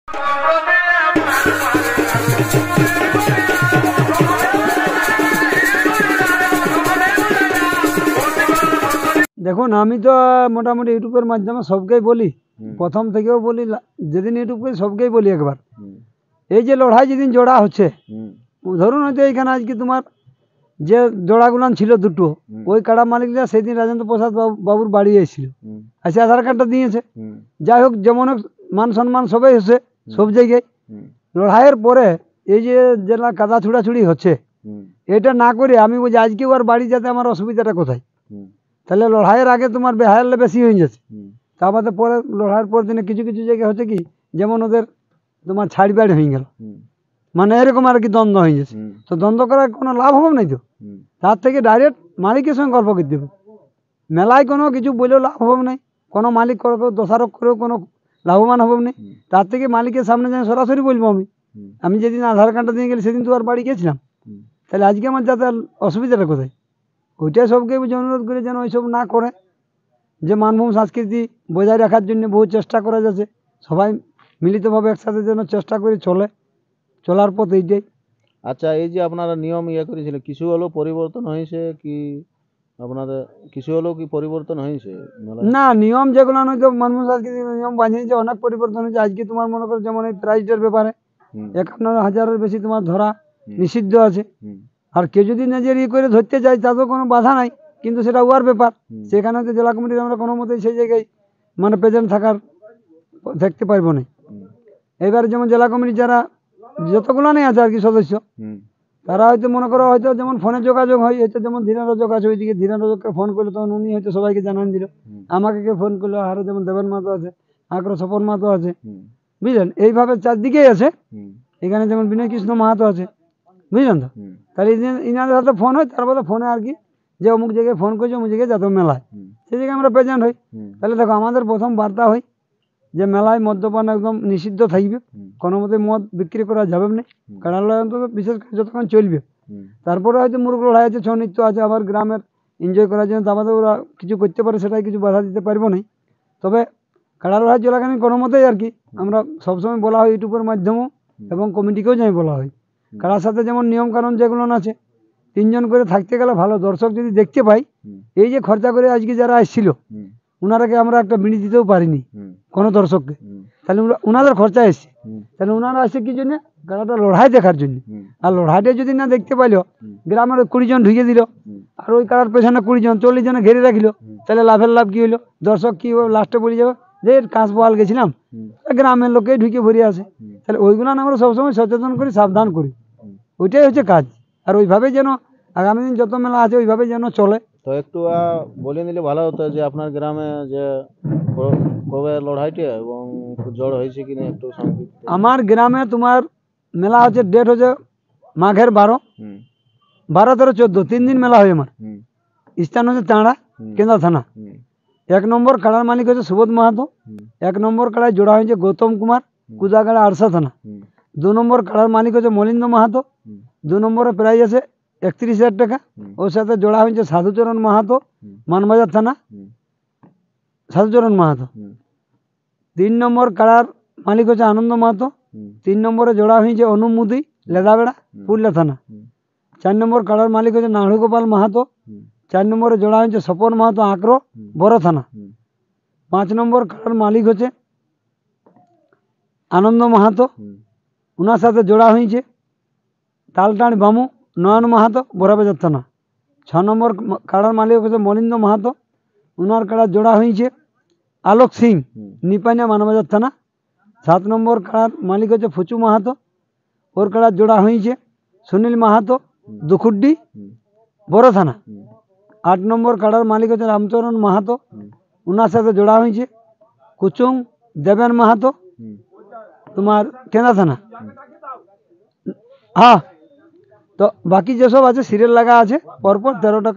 দেখুন, আমি তো মোটামুটি ইউটিউবের মাধ্যমে সবকেই বলি, প্রথম থেকেও বলি, যেদিন ইউটিউব করি সবকেই বলি একবার, এই যে লড়াই যেদিন জোড়া হচ্ছে, ধরুন হয়তো এইখানে আজকে তোমার যে জোড়াগুলান ছিল দুটো, ওই কাড়া মালিকরা সেদিন রাজেন্দ্র প্রসাদ বাবুর বাড়ি এসেছিল, এসে আধার কার্ডটা দিয়েছে। যাই হোক, যেমন হোক মান সম্মান সবাই হচ্ছে সব জায়গায়। লড়াইয়ের পরে এই যে যেটা কাদা ছুড়াছুড়ি হচ্ছে, এটা না করে আমি বলছি আজকে ওর বাড়ি যেতে আমার অসুবিধাটা কোথায়? তাহলে লড়াইয়ের আগে তোমার বেহায়ালে বেশি হয়ে যাচ্ছে। তারপরে পরে লড়াইয়ের পর দিনে কিছু কিছু জায়গায় হচ্ছে কি, যেমন ওদের তোমার ছাড়বাড়ি হয়ে গেল, মানে এরকম আর কি দ্বন্দ্ব হয়ে যাচ্ছে। তো দ্বন্দ্ব করার কোনো লাভ হবে নাই, তো তার থেকে ডাইরেক্ট মালিকের সঙ্গে গল্প করে দেবে। মেলায় কোনো কিছু বলেও লাভ হবে নাই, কোনো মালিক করে দোষারোপ করেও কোনো লাভবান হবে না। তার থেকে মালিকের সামনে যেন সরাসরি বলবো আমি যেদিন আধার কার্ডটা দিয়ে গেলি সেদিন তো আর বাড়ি গেছিলাম, তাহলে আজকে আমার যাতে অসুবিধাটা কোথায়? ওইটাই সবকে অনুরোধ করে যেন ওইসব না করে, যে মানভূম সংস্কৃতি বজায় রাখার জন্য বহু চেষ্টা করা যাচ্ছে, সবাই মিলিতভাবে একসাথে যেন চেষ্টা করে চলার পথ এইটাই। আচ্ছা, এই যে আপনারা নিয়ম করেছিলেন, কিছু হলেও পরিবর্তন হয়েছে কি? আপনাদের কিছু হলেও কি পরিবর্তন হয়েছে? না, নিয়ম যেগুলো হয়তো মানভূম সংস্কৃতি নিয়ম বানিয়েছে, অনেক পরিবর্তন হয়েছে। আজকে তোমার মনে করো যেমন এই প্রাইজের ব্যাপারে 51,000-এর বেশি তোমার ধরা নিষিদ্ধ আছে। আর কেউ যদি নিজের করে ধরতে চায় তাতেও কোনো বাধা নাই, কিন্তু সেটা উয়ার ব্যাপার। সেখানে তো জেলা কমিটির আমরা কোনো মতেই সেই জায়গায় মানে প্রেজেন্ট থাকতে পারবো না। এবারে যেমন জেলা কমিটি যারা যতগুলো নেই আছে আর কি সদস্য, তারা হয়তো মনে করো হয়তো যেমন ফোনে যোগাযোগ হয়, হয়তো যেমন ধীরেন্দ্র আছে ওইদিকে, ধীরেন্দ্রকে ফোন করলো তখন উনি হয়তো সবাইকে জানান দিল, আমাকে কেউ ফোন করলো, আরও যেমন দেবেন মাতো আছে, আগ্রহ স্বপন মাতো আছে, বুঝলেন? এইভাবে চারদিকেই আছে। এখানে যেমন বিনয় কৃষ্ণ মাহাতো আছে, বুঝলেন তো? তাহলে ইনাদের হাতে ফোন হয়, তারপরে ফোনে আর কি যে অমুক জায়গায় ফোন করছে, অমুক জায়গায় যাতে মেলায়, সেই জায়গায় আমরা প্রেজেন্ট হই। তাহলে দেখো, আমাদের প্রথম বার্তা হয় যে মেলায় মদ্যপান একদম নিষিদ্ধ থাকবে, কোনো মতে মদ বিক্রি করা যাবে না, কারণ অন্তত বিশেষ করে যতক্ষণ চলবে। তারপরে হয়তো মুরগ লড়াই আছে, ছৌ নৃত্য আছে, আবার গ্রামের এনজয় করার জন্য তারপরে ওরা কিছু করতে পারে, সেটাই কিছু বাধা দিতে পারবো না। তবে কাড়া লড়াই চলাকালীন কোনো মতেই আর কি আমরা সবসময় বলা হয় ইউটিউবের মাধ্যমেও, এবং কমিটিকেও যাই বলা হয়, কাড়ার সাথে যেমন নিয়ম কানুন যেগুলো আছে, 3 জন করে থাকতে গেলে ভালো। দর্শক যদি দেখতে পাই, এই যে খরচা করে আজকে যারা এসেছিল, উনারাকে আমরা একটা বিড়ি দিতেও পারিনি কোনো দর্শককে, তাহলে উনাদের খরচা এসছে। তাহলে উনারা আসছে কি জন্য? গাড়াটা লড়াই দেখার জন্য। আর লড়াইটা যদি না দেখতে পাইলো, গ্রামের 20 জন ঢুকে দিল, আর ওই কাড়ার পেছনে 20 জন 40 জনে ঘিরে রাখিল, তাহলে লাভের লাভ কি হইলো? দর্শক কি লাস্টে বলে যাবে যে কাঁচ বহাল গেছিলাম, গ্রামের লোকেই ঢুকে ভরে আসে। তাহলে ওইগুলো আমরা সবসময় সচেতন করি, সাবধান করি, ওইটাই হচ্ছে কাজ। আর ওইভাবে যেন আগামী দিন যত মেলা আছে ওইভাবে যেন চলে। তো একটু বলে নিলে ভালো হতো যে আপনার গ্রামে যে কবে লড়াইটা এবং জড় হয়েছে কিনা একটু। আমার গ্রামে তোমার মেলা হচ্ছে, ডেট হচ্ছে মাঘের 12, 13, 14, 3 দিন মেলা হয় আমার। স্থান হচ্ছে চাঁড়া, কেন্দ্রা থানা। 1 নম্বর কাড়ার মালিক হচ্ছে সুবোধ মাহাতো। 1 নম্বর কাড়ায় জোড়া হয়েছে গৌতম কুমার, কুদাগাড়া আরসা থানা। 2 নম্বর কাড়ার মালিক হচ্ছে মলিন্দ মাহাতো। 2 নম্বরে প্রাইজ আছে 31,000 টাকা। ওর সাথে জোড়া হয়েছে সাধুচরণ মাহাতো, মানবাজার থানা, সাধুচরণ মাহাতো। 3 নম্বর কাড়ার মালিক হচ্ছে আনন্দ মাহাতো। 3 নম্বরে জোড়া হয়েছে অনুমুদি, লেদাবেড়া, পুরুলিয়া থানা। 4 নম্বর কাড়ার মালিক হচ্ছে নাড়ু গোপাল মাহাতো। 4 নম্বরে জোড়া হয়েছে স্বপন মাহাতো, আঁকড়ো, বড় থানা। 5 নম্বর কাড়ার মালিক হচ্ছে আনন্দ মাহাতো, ওনার সাথে জোড়া হয়েছে তালটাঁড়ি বামু, নয়ন মাহাতো, বড়বাজার থানা। 6 নম্বর কাড়ার মালিক হচ্ছে মলিন্দ মাহাতো, ওনার কাড়ার জোড়া হয়েছে আলোক সিং, নিপানিয়া, মানবাজার থানা। 7 নম্বর কাড়ার মালিক হচ্ছে ফুচু মাহাতো, ওর কাড়ার জোড়া হয়েছে সুনীল মাহাতো, দুখুড্ডি, বড় থানা। 8 নম্বর কাড়ার মালিক হচ্ছে রামচরণ মাহাতো, ওনার সাথে জোড়া হয়েছে কুচুং দেবেন মাহাতো, তোমার কেন্দ্রা থানা। হ্যাঁ, তো বাকি যেসব আছে সিরিয়াল লাগা আছে, পরপর 13টা